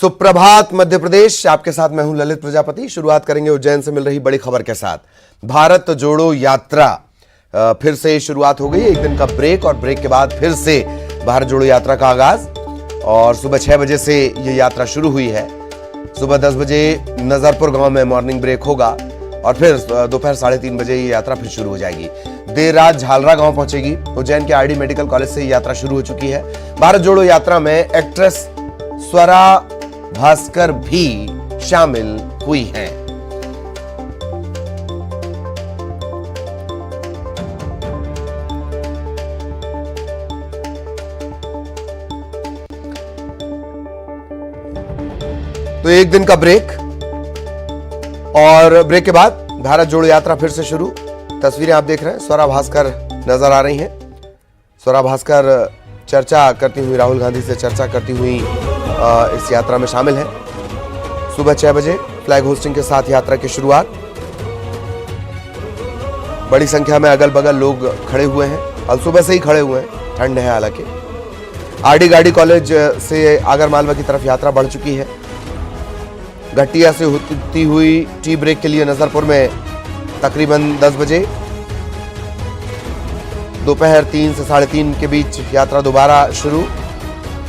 सुप्रभात मध्य प्रदेश, आपके साथ मैं हूं ललित प्रजापति। शुरुआत करेंगे उज्जैन से मिल रही बड़ी खबर के साथ। भारत जोड़ो यात्रा फिर से शुरुआत हो गई। एक दिन का ब्रेक और ब्रेक के बाद फिर से भारत जोड़ो यात्रा का आगाज और सुबह 6 बजे से ये यात्रा शुरू हुई है। सुबह 10 बजे नजरपुर गांव में मॉर्निंग ब्रेक होगा और फिर दोपहर 3:30 बजे ये यात्रा फिर शुरू हो जाएगी। देर रात झालरा गांव पहुंचेगी। उज्जैन के आरडी मेडिकल कॉलेज से ये यात्रा शुरू हो चुकी है। भारत जोड़ो यात्रा में एक्ट्रेस स्वरा भास्कर भी शामिल हुई हैं। तो एक दिन का ब्रेक और ब्रेक के बाद भारत जोड़ो यात्रा फिर से शुरू। तस्वीरें आप देख रहे हैं, स्वरा भास्कर नजर आ रही हैं। स्वरा भास्कर चर्चा करती हुई, राहुल गांधी से चर्चा करती हुई इस यात्रा में शामिल है। सुबह 6 बजे फ्लैग होस्टिंग के साथ यात्रा की शुरुआत। बड़ी संख्या में अगल बगल लोग खड़े हुए हैं और सुबह से ही खड़े हुए हैं, ठंड है हालांकि। आरडी गाड़ी कॉलेज से आगरमालवा की तरफ यात्रा बढ़ चुकी है। घटिया से होती हुई टी ब्रेक के लिए नजरपुर में तकरीबन 10 बजे, दोपहर 3 से 3:30 के बीच यात्रा दोबारा शुरू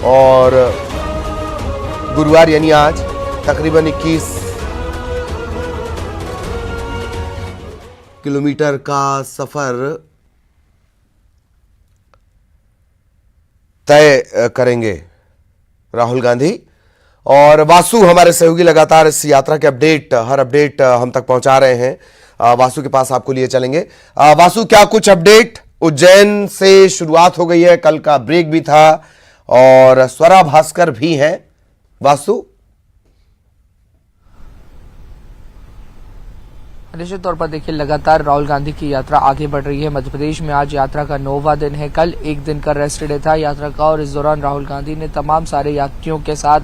और गुरुवार यानी आज तकरीबन 21 किलोमीटर का सफर तय करेंगे राहुल गांधी। और वासु हमारे सहयोगी लगातार इस यात्रा के हर अपडेट हम तक पहुंचा रहे हैं। वासु के पास आपको लिए चलेंगे। वासु, क्या कुछ अपडेट? उज्जैन से शुरुआत हो गई है, कल का ब्रेक भी था और स्वरा भास्कर भी हैं। वासु, निश्चित तौर पर देखिए, लगातार राहुल गांधी की यात्रा आगे बढ़ रही है। मध्य प्रदेश में आज यात्रा का 9वां दिन है। कल एक दिन का रेस्ट डे था यात्रा का और इस दौरान राहुल गांधी ने तमाम सारे यात्रियों के साथ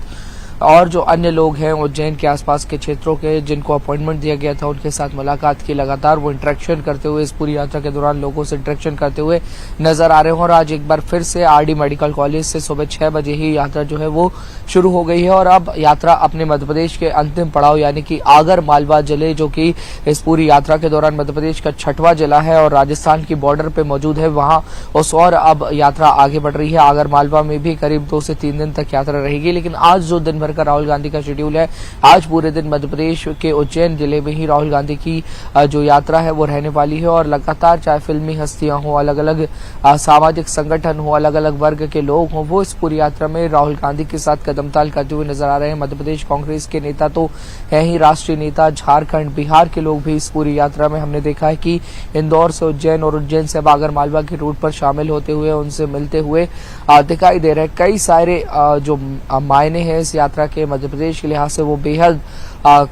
और जो अन्य लोग हैं उज्जैन के आसपास के क्षेत्रों के जिनको अपॉइंटमेंट दिया गया था उनके साथ मुलाकात की। लगातार वो इंटरेक्शन करते हुए इस पूरी यात्रा के दौरान लोगों से इंटरेक्शन करते हुए नजर आ रहे हैं। और आज एक बार फिर से आरडी मेडिकल कॉलेज से सुबह 6 बजे ही यात्रा जो है वो शुरू हो गई है और अब यात्रा अपने मध्य प्रदेश के अंतिम पड़ाव यानी कि आगरमालवा जिले, जो कि इस पूरी यात्रा के दौरान मध्य प्रदेश का 6वां जिला है और राजस्थान की बॉर्डर पे मौजूद है, वहां उस और अब यात्रा आगे बढ़ रही है। आगरमालवा में भी करीब 2 से 3 दिन तक यात्रा रहेगी। लेकिन आज जो दिन भर का राहुल गांधी का शेड्यूल है, आज पूरे दिन मध्य प्रदेश के उज्जैन जिले में ही राहुल गांधी की जो यात्रा है वो रहने वाली है। और लगातार चाहे फिल्मी हस्तियां हो, अलग अलग सामाजिक संगठन हो, अलग अलग वर्ग के लोग हों, वो इस पूरी यात्रा में राहुल गांधी के साथ कदमताल करते हुए नजर आ रहे हैं। मध्य प्रदेश कांग्रेस के नेता तो है ही, राष्ट्रीय नेता झारखंड, बिहार के लोग भी इस पूरी यात्रा में हमने देखा है कि इंदौर से उज्जैन और उज्जैन से आगरमालवा के रूट पर शामिल होते हुए उनसे मिलते हुए दिखाई दे रहे हैं। कई सारे जो मायने हैं इस यात्रा के मध्य प्रदेश के लिहाज से वो बेहद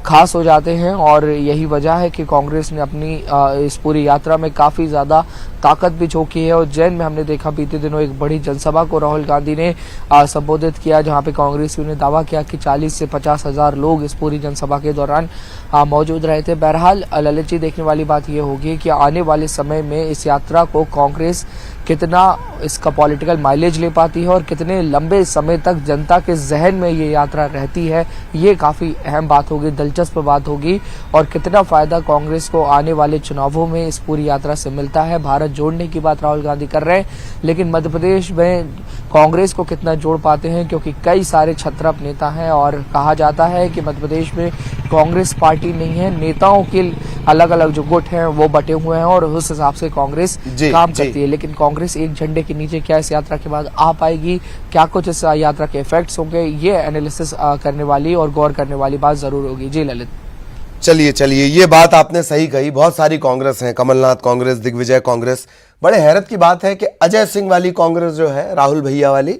खास हो जाते हैं और यही वजह है कि कांग्रेस ने अपनी इस पूरी यात्रा में काफी ज्यादा ताकत भी झोंकी है। उज्जैन में हमने देखा बीते दिनों एक बड़ी जनसभा को राहुल गांधी ने संबोधित किया, जहां पे कांग्रेसियों ने दावा किया कि 40 से 50 हजार लोग इस पूरी जनसभा के दौरान मौजूद रहे थे। बहरहाल ललित जी, देखने वाली बात यह होगी कि आने वाले समय में इस यात्रा को कांग्रेस कितना इसका पॉलिटिकल माइलेज ले पाती है और कितने लंबे समय तक जनता के जहन में ये यात्रा रहती है, ये काफी अहम बात होगी, दिलचस्प बात होगी। और कितना फायदा कांग्रेस को आने वाले चुनावों में इस पूरी यात्रा से मिलता है। भारत जोड़ने की बात राहुल गांधी कर रहे हैं, लेकिन मध्य प्रदेश में कांग्रेस को कितना जोड़ पाते हैं, क्योंकि कई सारे छत्रप नेता हैं और कहा जाता है कि मध्य प्रदेश में कांग्रेस पार्टी नहीं है, नेताओं के अलग अलग जो गुट हैं वो बटे हुए हैं और उस हिसाब से कांग्रेस काम करती है। लेकिन कांग्रेस एक झंडे के नीचे क्या इस यात्रा के बाद आ पाएगी, क्या कुछ इस यात्रा के इफेक्ट्स होंगे, ये एनालिसिस करने वाली और गौर करने वाली बात जरूर होगी। जी ललित। चलिए, ये बात आपने सही कही। बहुत सारी कांग्रेस है, कमलनाथ कांग्रेस, दिग्विजय कांग्रेस। बड़े हैरत की बात है कि अजय सिंह वाली कांग्रेस जो है, राहुल भैया वाली,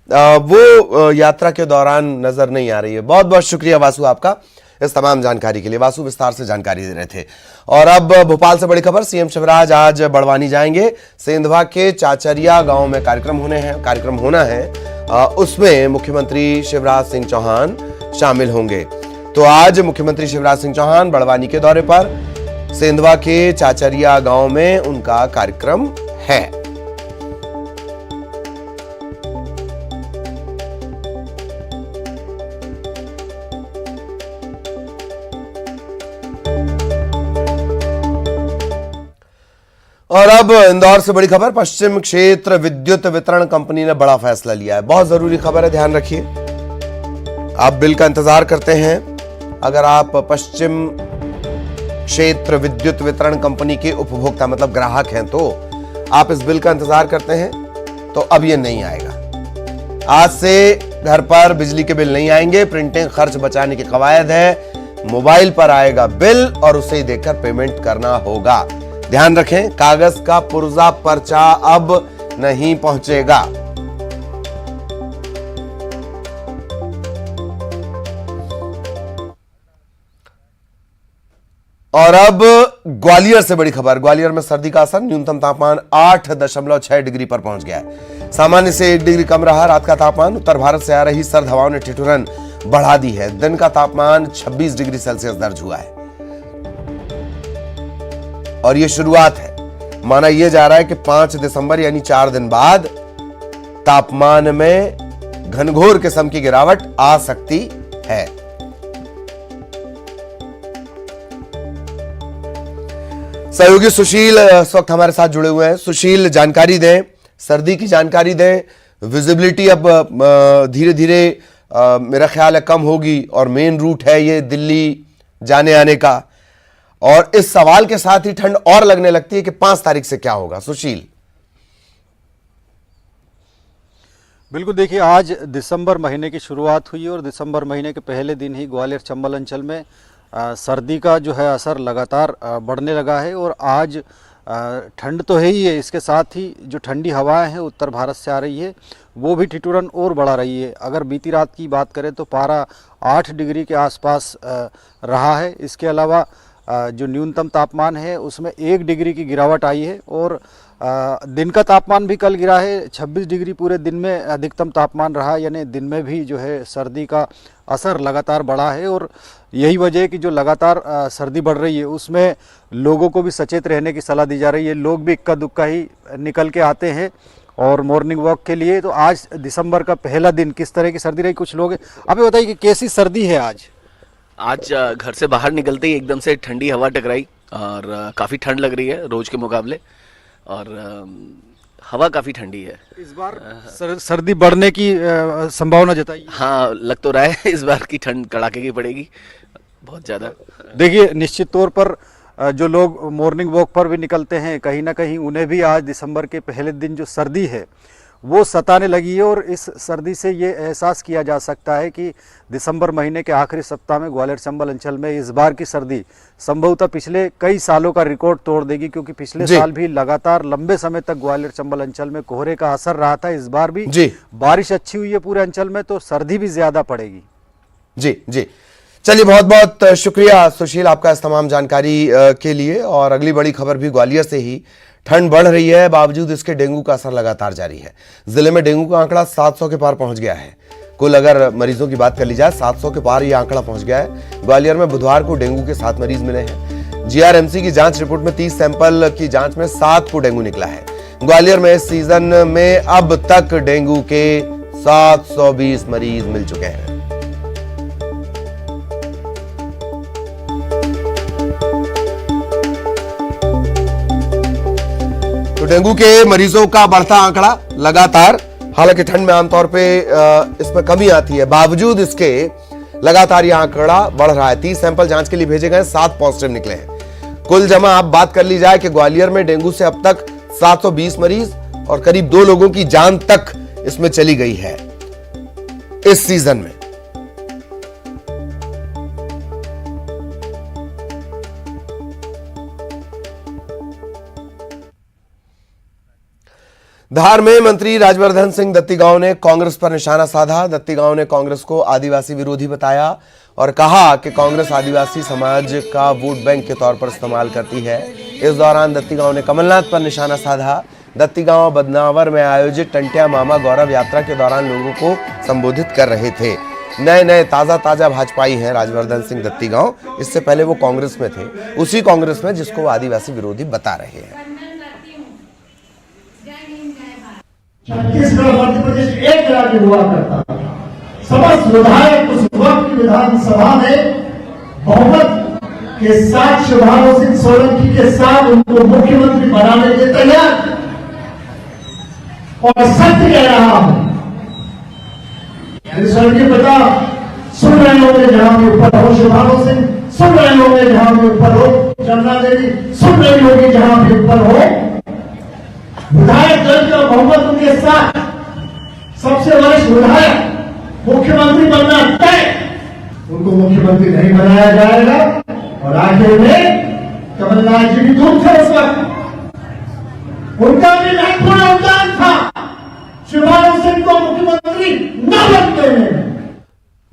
वो यात्रा के दौरान नजर नहीं आ रही है। बहुत बहुत शुक्रिया वासु आपका इस तमाम जानकारी के लिए। वासु विस्तार से जानकारी दे रहे थे। और अब भोपाल से बड़ी खबर, सीएम शिवराज आज बड़वानी जाएंगे। सेंधवा के चाचरिया गांव में कार्यक्रम होना है। उसमें मुख्यमंत्री शिवराज सिंह चौहान शामिल होंगे। तो आज मुख्यमंत्री शिवराज सिंह चौहान बड़वानी के दौरे पर, सेंधवा के चाचरिया गांव में उनका कार्यक्रम है। और अब इंदौर से बड़ी खबर, पश्चिम क्षेत्र विद्युत वितरण कंपनी ने बड़ा फैसला लिया है। बहुत जरूरी खबर है, ध्यान रखिए। आप बिल का इंतजार करते हैं, अगर आप पश्चिम क्षेत्र विद्युत वितरण कंपनी के उपभोक्ता मतलब ग्राहक हैं तो आप इस बिल का इंतजार करते हैं, तो अब ये नहीं आएगा। आज से घर पर बिजली के बिल नहीं आएंगे। प्रिंटिंग खर्च बचाने की कवायद है, मोबाइल पर आएगा बिल और उसे ही देखकर पेमेंट करना होगा। ध्यान रखें, कागज का पुर्जा पर्चा अब नहीं पहुंचेगा। और अब ग्वालियर से बड़ी खबर, ग्वालियर में सर्दी का असर, न्यूनतम तापमान 8.6 डिग्री पर पहुंच गया है। सामान्य से 1 डिग्री कम रहा रात का तापमान। उत्तर भारत से आ रही सर्द हवाओं ने ठिठुरन बढ़ा दी है। दिन का तापमान 26 डिग्री सेल्सियस दर्ज हुआ है और यह शुरुआत है। माना यह जा रहा है कि 5 दिसंबर यानी 4 दिन बाद तापमान में घनघोर किस्म की गिरावट आ सकती है। सहयोगी सुशील इस वक्त हमारे साथ जुड़े हुए हैं। सुशील, जानकारी दें, सर्दी की जानकारी दें। विजिबिलिटी अब धीरे धीरे मेरा ख्याल है कम होगी और मेन रूट है ये दिल्ली जाने आने का, और इस सवाल के साथ ही ठंड और लगने लगती है कि 5 तारीख से क्या होगा। सुशील, बिल्कुल, देखिए आज दिसंबर महीने की शुरुआत हुई और दिसंबर महीने के पहले दिन ही ग्वालियर चंबल अंचल में सर्दी का जो है असर लगातार बढ़ने लगा है। और आज ठंड तो है ही है, इसके साथ ही जो ठंडी हवाएं हैं उत्तर भारत से आ रही है वो भी ठिठुरन और बढ़ा रही है। अगर बीती रात की बात करें तो पारा 8 डिग्री के आसपास रहा है। इसके अलावा जो न्यूनतम तापमान है उसमें 1 डिग्री की गिरावट आई है और दिन का तापमान भी कल गिरा है। 26 डिग्री पूरे दिन में अधिकतम तापमान रहा, यानी दिन में भी जो है सर्दी का असर लगातार बढ़ा है। और यही वजह है कि जो लगातार सर्दी बढ़ रही है उसमें लोगों को भी सचेत रहने की सलाह दी जा रही है। लोग भी इक्का दुक्का ही निकल के आते हैं और मॉर्निंग वॉक के लिए। तो आज दिसंबर का पहला दिन किस तरह की सर्दी रही, कुछ लोग आप बताइए कि कैसी सर्दी है आज घर से बाहर निकलते ही एकदम से ठंडी हवा टकराई और काफ़ी ठंड लग रही है रोज के मुकाबले, और हवा काफ़ी ठंडी है। इस बार सर्दी बढ़ने की संभावना जताई? हाँ, लग तो रहा है इस बार की ठंड कड़ाके की पड़ेगी बहुत ज़्यादा। देखिए, निश्चित तौर पर जो लोग मॉर्निंग वॉक पर भी निकलते हैं कहीं ना कहीं उन्हें भी आज दिसंबर के पहले दिन जो सर्दी है वो सताने लगी है। और इस सर्दी से ये एहसास किया जा सकता है कि दिसंबर महीने के आखिरी सप्ताह में ग्वालियर चंबल अंचल में इस बार की सर्दी संभवतः पिछले कई सालों का रिकॉर्ड तोड़ देगी, क्योंकि पिछले साल भी लगातार लंबे समय तक ग्वालियर चंबल अंचल में कोहरे का असर रहा था। इस बार भी बारिश अच्छी हुई है पूरे अंचल में, तो सर्दी भी ज्यादा पड़ेगी। जी जी, चलिए, बहुत बहुत शुक्रिया सुशील आपका इस तमाम जानकारी के लिए। और अगली बड़ी खबर भी ग्वालियर से ही। ठंड बढ़ रही है, बावजूद इसके डेंगू का असर लगातार जारी है। जिले में डेंगू का आंकड़ा 700 के पार पहुंच गया है। कुल अगर मरीजों की बात कर ली जाए 700 के पार यह आंकड़ा पहुंच गया है। ग्वालियर में बुधवार को डेंगू के 7 मरीज मिले हैं। जीआरएमसी की जांच रिपोर्ट में 30 सैंपल की जांच में 7 को डेंगू निकला है। ग्वालियर में इस सीजन में अब तक डेंगू के 720 मरीज मिल चुके हैं। तो डेंगू के मरीजों का बढ़ता आंकड़ा लगातार, हालांकि ठंड में आमतौर पे इसमें कमी आती है, बावजूद इसके लगातार यह आंकड़ा बढ़ रहा है। 30 सैंपल जांच के लिए भेजे गए, 7 पॉजिटिव निकले हैं। कुल जमा आप बात कर ली जाए कि ग्वालियर में डेंगू से अब तक 720 मरीज और करीब 2 लोगों की जान तक इसमें चली गई है इस सीजन में। धार में मंत्री राजवर्धन सिंह दत्तीगांव ने कांग्रेस पर निशाना साधा। दत्तीगांव ने कांग्रेस को आदिवासी विरोधी बताया और कहा कि कांग्रेस आदिवासी समाज का वोट बैंक के तौर पर इस्तेमाल करती है। इस दौरान दत्तीगांव ने कमलनाथ पर निशाना साधा। दत्तीगांव बदनावर में आयोजित टंटिया मामा गौरव यात्रा के दौरान लोगों को संबोधित कर रहे थे। नए ताजा भाजपाई हैं राजवर्धन सिंह दत्तीगांव। इससे पहले वो कांग्रेस में थे, उसी कांग्रेस में जिसको वो आदिवासी विरोधी बता रहे हैं। छत्तीसगढ़ मध्य प्रदेश एक राज्य हुआ करता था। समस्त विधायक उस वक्त विधानसभा में बहुमत के साथ शिवभानु सिंह सोलंकी के साथ उनको मुख्यमंत्री बनाने के तैयार और सत्य कह रहा हूं। स्वर्गीय पिता सुन रहे होंगे जहां भी ऊपर हो, शिवभानु सिंह सुन रहे होंगे जहां भी ऊपर हो, जमुना देवी सुन रही होगी जहां भी ऊपर हो। विधायक दल का बहुमत उनके साथ, सबसे वरिष्ठ विधायक मुख्यमंत्री बनना तय, उनको मुख्यमंत्री नहीं बनाया जाएगा। और आखिर में कमलनाथ जी भी दूर थे उस वक्त, उनका भी महत्वपूर्ण योगदान था शिवभानु सिंह को मुख्यमंत्री न बनते में।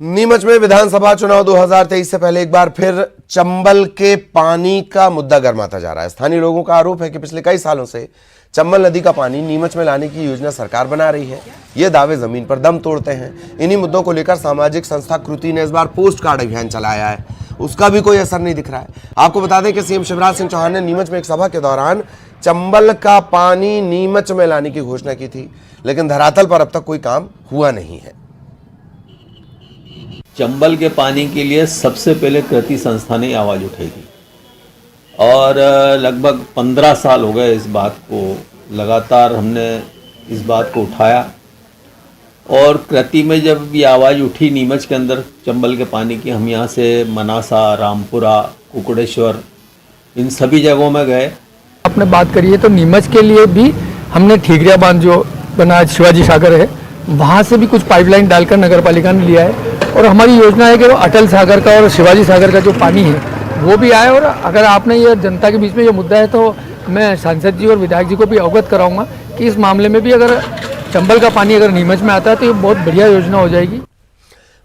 नीमच में विधानसभा चुनाव 2023 से पहले एक बार फिर चंबल के पानी का मुद्दा गर्माता जा रहा है। स्थानीय लोगों का आरोप है कि पिछले कई सालों से चंबल नदी का पानी नीमच में लाने की योजना सरकार बना रही है। ये दावे जमीन पर दम तोड़ते हैं। इन्हीं मुद्दों को लेकर सामाजिक संस्था कृति ने इस बार पोस्ट कार्ड अभियान चलाया है, उसका भी कोई असर नहीं दिख रहा है। आपको बता दें कि सीएम शिवराज सिंह चौहान ने नीमच में एक सभा के दौरान चंबल का पानी नीमच में लाने की घोषणा की थी, लेकिन धरातल पर अब तक कोई काम हुआ नहीं है। चंबल के पानी के लिए सबसे पहले कृति संस्था ने आवाज़ उठाई और लगभग 15 साल हो गए इस बात को, लगातार हमने इस बात को उठाया। और कृति में जब ये आवाज़ उठी नीमच के अंदर चंबल के पानी की, हम यहाँ से मनासा, रामपुरा, कुकुड़ेश्वर, इन सभी जगहों में गए। आपने बात करी है तो नीमच के लिए भी हमने ठीकरिया बांध जो बना शिवाजी सागर है, वहाँ से भी कुछ पाइपलाइन डालकर नगर पालिका ने लिया है। और हमारी योजना है कि वो अटल सागर का और शिवाजी सागर का जो पानी है वो भी आए। और अगर आपने ये जनता के बीच में ये मुद्दा है तो मैं सांसद जी और विधायक जी को भी अवगत कराऊंगा कि इस मामले में भी अगर चंबल का पानी अगर नीमच में आता है तो ये बहुत बढ़िया योजना हो जाएगी।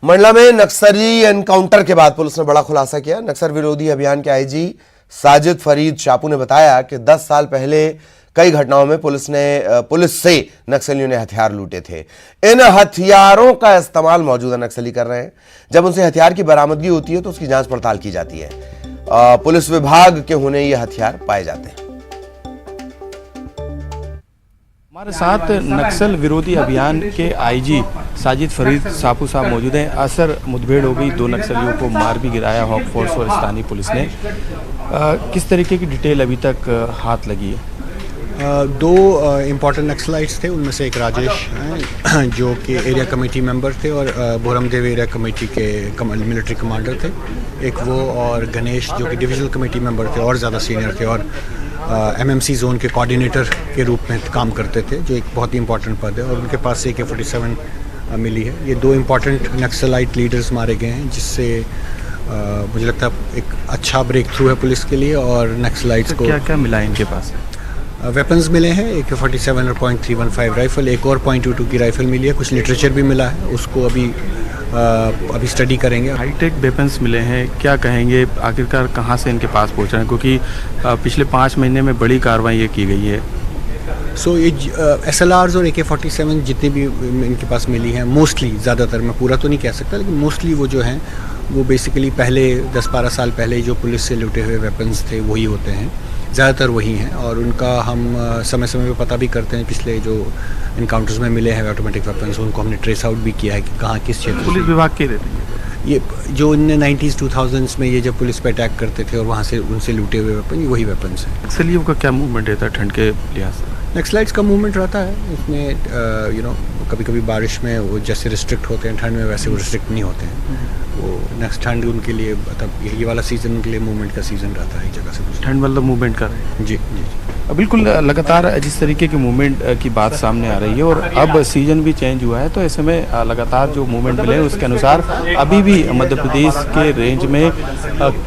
मंडला में नक्सली एनकाउंटर के बाद पुलिस ने बड़ा खुलासा किया। नक्सल विरोधी अभियान के आईजी साजिद फरीद शापू ने बताया कि 10 साल पहले कई घटनाओं में पुलिस से नक्सलियों ने हथियार लूटे थे। इन हथियारों का इस्तेमाल मौजूदा नक्सली कर रहे हैं। जब उनसे हथियार की बरामदगी होती है तो उसकी जांच पड़ताल की जाती है। पुलिस विभाग के होने ये हथियार पाए जाते हैं। हमारे साथ नक्सल विरोधी अभियान के आईजी साजिद फरीद सापू साहब मौजूद हैं। असर मुठभेड़ हो गई, 2 नक्सलियों को मार भी गिराया हॉक फोर्स और स्थानीय पुलिस ने। किस तरीके की डिटेल अभी तक हाथ लगी है? 2 इम्पॉर्टेंट नक्सलाइट्स थे, उनमें से एक राजेश हैं जो कि एरिया कमेटी मेंबर थे और बोरमदेव एरिया कमेटी के मिलिट्री कमांडर थे। एक वो और गणेश जो कि डिविजनल कमेटी मेंबर थे और ज़्यादा सीनियर थे और एमएमसी जोन के कोऑर्डिनेटर के रूप में काम करते थे, जो एक बहुत ही इंपॉर्टेंट पद है। और उनके पास से AK-47 मिली है। ये 2 इम्पॉर्टेंट नक्सलाइट लीडर्स मारे गए हैं, जिससे मुझे लगता है एक अच्छा ब्रेक थ्रू है पुलिस के लिए। और नक्सलाइट्स को क्या क्या मिला है इनके पास? वेपन्स मिले हैं, AK-47 और .315 राइफ़ल, एक और .22 की राइफ़ल मिली है। कुछ लिटरेचर भी मिला है, उसको अभी स्टडी करेंगे। हाईटेक वेपन्स मिले हैं, क्या कहेंगे आखिरकार कहाँ से इनके पास पहुँच रहे हैं? क्योंकि पिछले 5 महीने में बड़ी कार्रवाई ये की गई है। सो ये SLRs और AK-47 जितनी भी इनके पास मिली हैं, मोस्टली, ज़्यादातर, मैं पूरा तो नहीं कह सकता, लेकिन मोस्टली वो जो हैं वो बेसिकली पहले 10-12 साल पहले जो पुलिस से लूटे हुए वेपन्स थे वही होते हैं, ज़्यादातर वही हैं। और उनका हम समय समय पे पता भी करते हैं। पिछले जो इनकाउंटर्स में मिले हैं ऑटोमेटिक वेपन्स, उनको हमने ट्रेस आउट भी किया है कि कहाँ किस क्षेत्र। पुलिस विभाग के रहते हैं ये जो इन 90s 2000s में ये जब पुलिस पे अटैक करते थे और वहाँ से उनसे लूटे हुए वेपन, वही वेपन्स हैं। नक्सलियों का क्या मूवमेंट रहता है ठंड के लिहाज से? नक्सलाइट्स का मूवमेंट रहता है इसमें, कभी कभी बारिश में वो जैसे रिस्ट्रिक्ट होते हैं, ठंड में वैसे वो रिस्ट्रिक्ट नहीं होते हैं। वो नेक्स्ट ठंड उनके लिए, मतलब ये वाला सीज़न उनके लिए मूवमेंट का सीज़न रहता है एक जगह से दूसरी। ठंड मतलब मूवमेंट कर रहे हैं? जी। बिल्कुल, लगातार जिस तरीके की मूवमेंट की बात सामने आ रही है और अब सीजन भी चेंज हुआ है, तो ऐसे में लगातार जो मूवमेंट मिले हैं उसके अनुसार अभी भी मध्य प्रदेश के रेंज में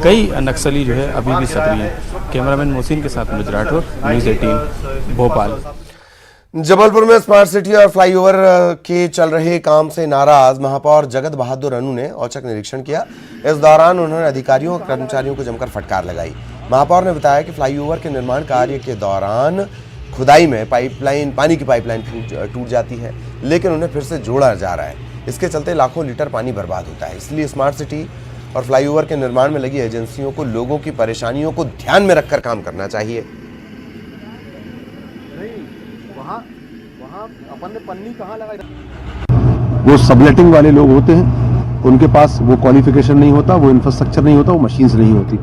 कई नक्सली जो है अभी भी सक्रिय हैं। कैमरामैन मोहसिन के साथ मनोज राठौर, न्यूज़ 18 भोपाल। जबलपुर में स्मार्ट सिटी और फ्लाईओवर के चल रहे काम से नाराज महापौर जगत बहादुर अनु ने औचक निरीक्षण किया। इस दौरान उन्होंने अधिकारियों और कर्मचारियों को जमकर फटकार लगाई। महापौर ने बताया कि फ्लाईओवर के निर्माण कार्य के दौरान खुदाई में पानी की पाइपलाइन टूट जाती है, लेकिन उन्हें फिर से जोड़ा जा रहा है। इसके चलते लाखों लीटर पानी बर्बाद होता है। इसलिए स्मार्ट सिटी और फ्लाईओवर के निर्माण में लगी एजेंसियों को लोगों की परेशानियों को ध्यान में रखकर काम करना चाहिए। वो सबलेटिंग वाले लोग होते हैं, उनके पास वो क्वालिफिकेशन नहीं होता, वो इंफ्रास्ट्रक्चर नहीं होता, वो मशीन्स नहीं होती।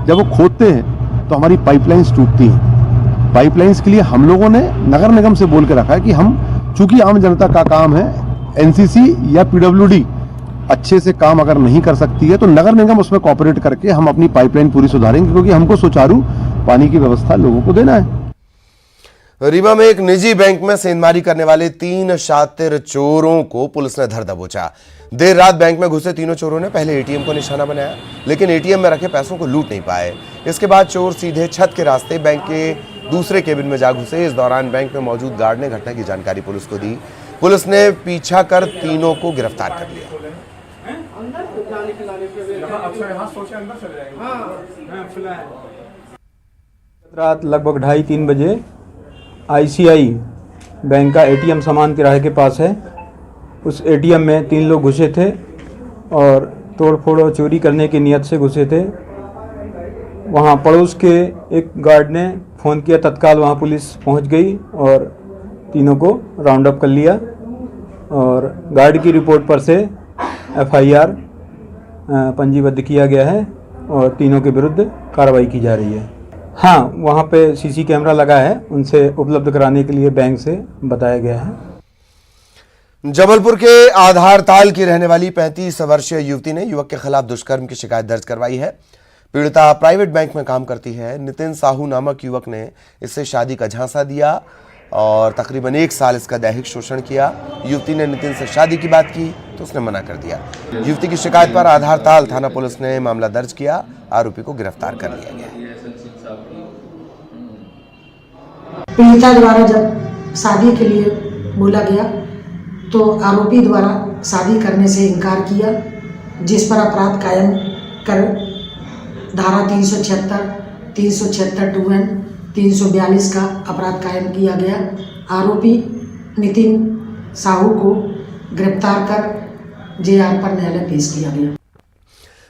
जब वो खोदते हैं तो हमारी पाइपलाइंस टूटती हैं। पाइपलाइंस के लिए हम लोगों ने नगर निगम से बोल के रखा है कि हम, चूंकि आम जनता का काम है, एनसीसी या पीडब्ल्यूडी अच्छे से काम अगर नहीं कर सकती है तो नगर निगम उसमें कोऑपरेट करके हम अपनी पाइपलाइन पूरी सुधारेंगे, क्योंकि हमको सुचारू पानी की व्यवस्था लोगों को देना है। रीवा में एक निजी बैंक में सेंधमारी करने वाले 3 शातिर चोरों को पुलिस ने धर दबोचा। देर रात बैंक में घुसे तीनों चोरों ने पहले एटीएम को निशाना बनाया, लेकिन एटीएम में रखे पैसों को लूट नहीं पाए। इसके बाद चोर सीधे छत के रास्ते बैंक के दूसरे केबिन में जा घुसे। इस दौरान बैंक में मौजूद गार्ड ने घटना की जानकारी पुलिस को दी। पुलिस ने पीछा कर तीनों को गिरफ्तार कर लिया। रात लगभग 2:30-3 बजे आईसीआई बैंक का एटीएम सामान तिराहे के पास है, उस एटीएम में 3 लोग घुसे थे और तोड़फोड़ और चोरी करने की नियत से घुसे थे। वहां पड़ोस के एक गार्ड ने फ़ोन किया, तत्काल वहां पुलिस पहुंच गई और तीनों को राउंड अप कर लिया और गार्ड की रिपोर्ट पर से एफआईआर पंजीबद्ध किया गया है और तीनों के विरुद्ध कार्रवाई की जा रही है। हाँ, वहाँ पे सीसी कैमरा लगा है, उनसे उपलब्ध कराने के लिए बैंक से बताया गया है। जबलपुर के आधारताल की रहने वाली 35 वर्षीय युवती ने युवक के खिलाफ दुष्कर्म की शिकायत दर्ज करवाई है। पीड़िता प्राइवेट बैंक में काम करती है। नितिन साहू नामक युवक ने इससे शादी का झांसा दिया और तकरीबन 1 साल इसका दैहिक शोषण किया। युवती ने नितिन से शादी की बात की तो उसने मना कर दिया। युवती की शिकायत पर आधारताल थाना पुलिस ने मामला दर्ज किया। आरोपी को गिरफ्तार कर लिया गया। पीड़िता द्वारा जब शादी के लिए बोला गया तो आरोपी द्वारा शादी करने से इनकार किया, जिस पर अपराध कायम कर धारा 376, 376(2)(n), 342 का अपराध कायम किया गया। आरोपी नितिन साहू को गिरफ्तार कर जेआर पर न्यायालय पेश किया गया।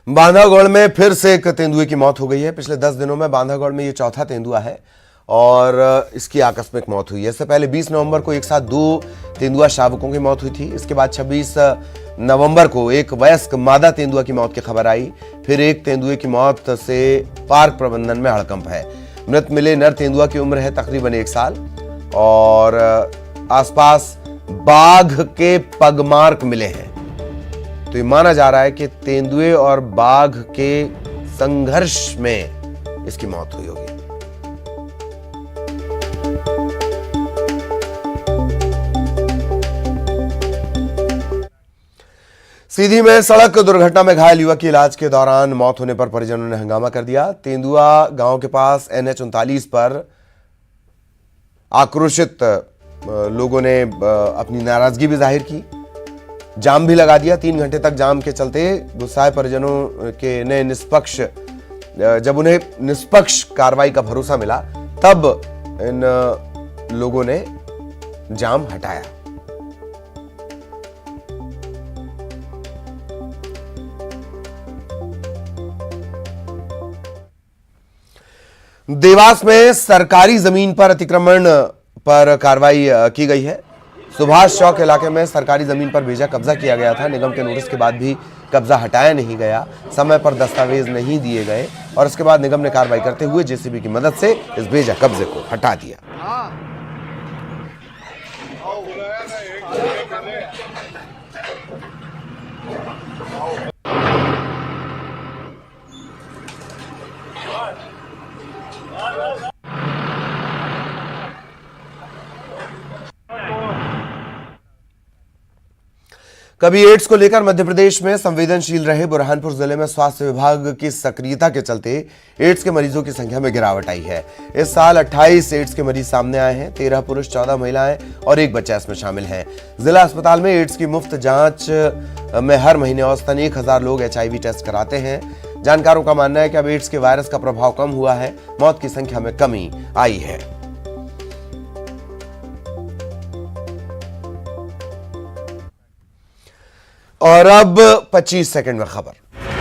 बांधवगढ़ में फिर से एक तेंदुए की मौत हो गई है। पिछले 10 दिनों में बांधवगढ़ में ये चौथा तेंदुआ है और इसकी आकस्मिक मौत हुई है। इससे पहले 20 नवंबर को एक साथ 2 तेंदुआ शावकों की मौत हुई थी। इसके बाद 26 नवंबर को एक वयस्क मादा तेंदुआ की मौत की खबर आई। फिर एक तेंदुए की मौत से पार्क प्रबंधन में हड़कंप है। मृत मिले नर तेंदुआ की उम्र है तकरीबन 1 साल और आसपास बाघ के पगमार्क मिले हैं। तो ये माना जा रहा है कि तेंदुए और बाघ के संघर्ष में इसकी मौत हुई होगी। सीधी में सड़क दुर्घटना में घायल युवक की इलाज के दौरान मौत होने पर परिजनों ने हंगामा कर दिया। तेंदुआ गांव के पास NH39 पर आक्रोशित लोगों ने अपनी नाराजगी भी जाहिर की, जाम भी लगा दिया। 3 घंटे तक जाम के चलते गुस्साए परिजनों के ने जब उन्हें निष्पक्ष कार्रवाई का भरोसा मिला तब इन लोगों ने जाम हटाया। देवास में सरकारी जमीन पर अतिक्रमण पर कार्रवाई की गई है। सुभाष चौक इलाके में सरकारी जमीन पर बेजा कब्जा किया गया था। निगम के नोटिस के बाद भी कब्जा हटाया नहीं गया, समय पर दस्तावेज नहीं दिए गए और इसके बाद निगम ने कार्रवाई करते हुए जेसीबी की मदद से इस बेजा कब्जे को हटा दिया। कभी एड्स को लेकर मध्य प्रदेश में संवेदनशील रहे बुरहानपुर जिले में स्वास्थ्य विभाग की सक्रियता के चलते एड्स के मरीजों की संख्या में गिरावट आई है। इस साल 28 एड्स के मरीज सामने आए हैं। 13 पुरुष, 14 महिलाएं और 1 बच्चा इसमें शामिल हैं। जिला अस्पताल में एड्स की मुफ्त जांच में हर महीने औसतन 1000 लोग HIV टेस्ट कराते हैं। जानकारों का मानना है कि अब एड्स के वायरस का प्रभाव कम हुआ है, मौत की संख्या में कमी आई है। और अब 25 सेकंड में खबर।